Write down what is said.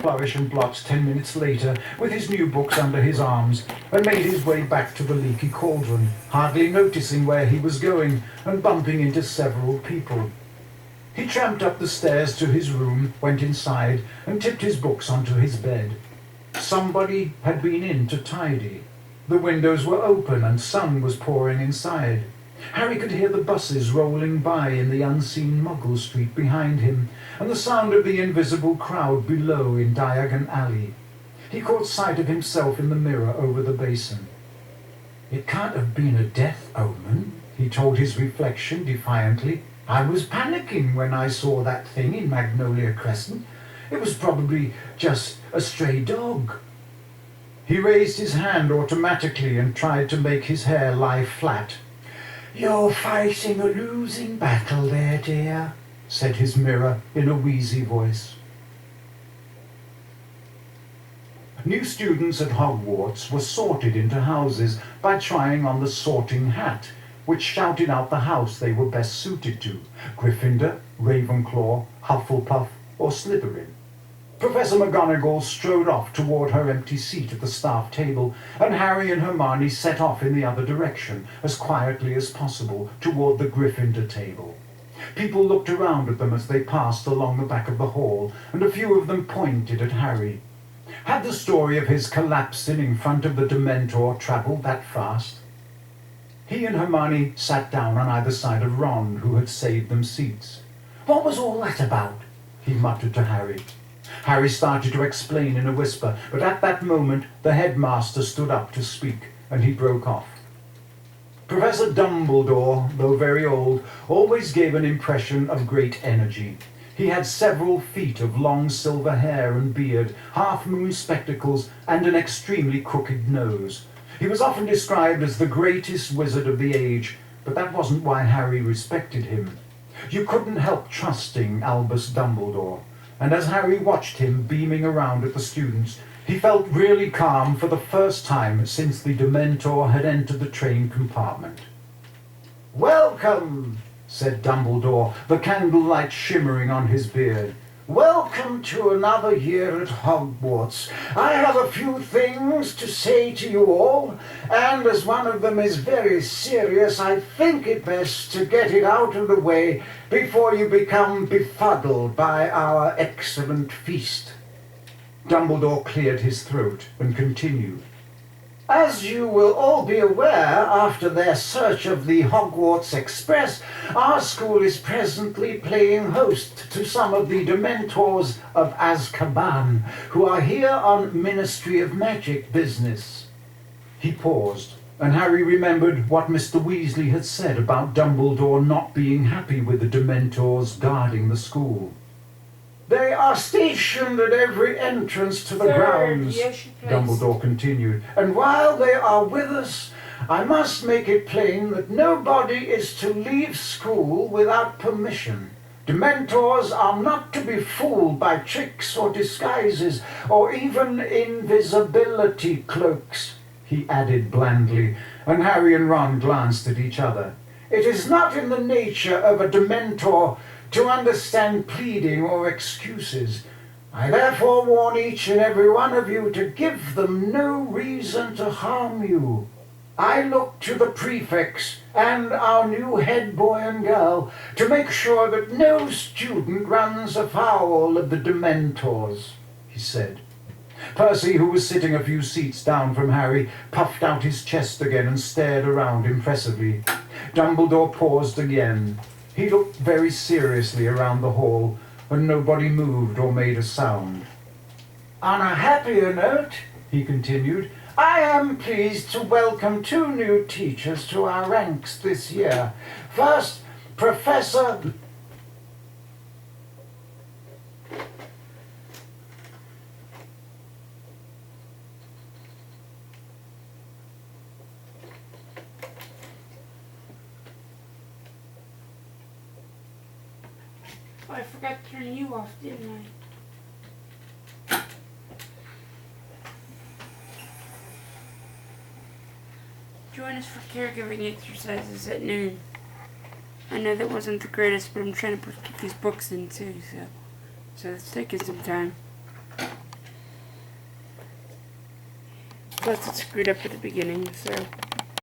flourish and blot 10 minutes later with his new books under his arms and made his way back to the leaky cauldron, hardly noticing where he was going and bumping into several people. He tramped up the stairs to his room, went inside and tipped his books onto his bed. Somebody had been in to tidy. The windows were open and sun was pouring inside. Harry could hear the buses rolling by in the unseen Muggle Street behind him, and the sound of the invisible crowd below in Diagon Alley. He caught sight of himself in the mirror over the basin. "It can't have been a death omen," he told his reflection defiantly. "I was panicking when I saw that thing in Magnolia Crescent. It was probably just a stray dog." He raised his hand automatically and tried to make his hair lie flat. "You're fighting a losing battle there, dear," said his mirror in a wheezy voice. New students at Hogwarts were sorted into houses by trying on the sorting hat, which shouted out the house they were best suited to: Gryffindor, Ravenclaw, Hufflepuff, or Slytherin. Professor McGonagall strode off toward her empty seat at the staff table, and Harry and Hermione set off in the other direction, as quietly as possible, toward the Gryffindor table. People looked around at them as they passed along the back of the hall, and a few of them pointed at Harry. Had the story of his collapsing in front of the Dementor travelled that fast? He and Hermione sat down on either side of Ron, who had saved them seats. "What was all that about?" he muttered to Harry. Harry started to explain in a whisper, but at that moment the headmaster stood up to speak, and he broke off. Professor Dumbledore, though very old, always gave an impression of great energy. He had several feet of long silver hair and beard, half-moon spectacles, and an extremely crooked nose. He was often described as the greatest wizard of the age, but that wasn't why Harry respected him. You couldn't help trusting Albus Dumbledore, and as Harry watched him beaming around at the students, he felt really calm for the first time since the Dementor had entered the train compartment. "Welcome," said Dumbledore, the candlelight shimmering on his beard. "Welcome to another year at Hogwarts. I have a few things to say to you all, and as one of them is very serious, I think it best to get it out of the way before you become befuddled by our excellent feast." Dumbledore cleared his throat and continued. "As you will all be aware, after their search of the Hogwarts Express, our school is presently playing host to some of the Dementors of Azkaban, who are here on Ministry of Magic business." He paused, and Harry remembered what Mr. Weasley had said about Dumbledore not being happy with the Dementors guarding the school. "They are stationed at every entrance to the grounds," Dumbledore continued, "and while they are with us, I must make it plain that nobody is to leave school without permission. Dementors are not to be fooled by tricks or disguises, or even invisibility cloaks," he added blandly, and Harry and Ron glanced at each other. "It is not in the nature of a Dementor to understand pleading or excuses. I therefore warn each and every one of you to give them no reason to harm you. I look to the prefects and our new head boy and girl to make sure that no student runs afoul of the Dementors," he said. Percy, who was sitting a few seats down from Harry, puffed out his chest again and stared around impressively. Dumbledore paused again. He looked very seriously around the hall, and nobody moved or made a sound. "On a happier note," he continued, "I am pleased to welcome 2 new teachers to our ranks this year. First, Professor..." I forgot to turn you off, didn't I? Join us for caregiving exercises at noon. I know that wasn't the greatest, but I'm trying to get these books in too, so it's taking some time. Plus, it screwed up at the beginning, so.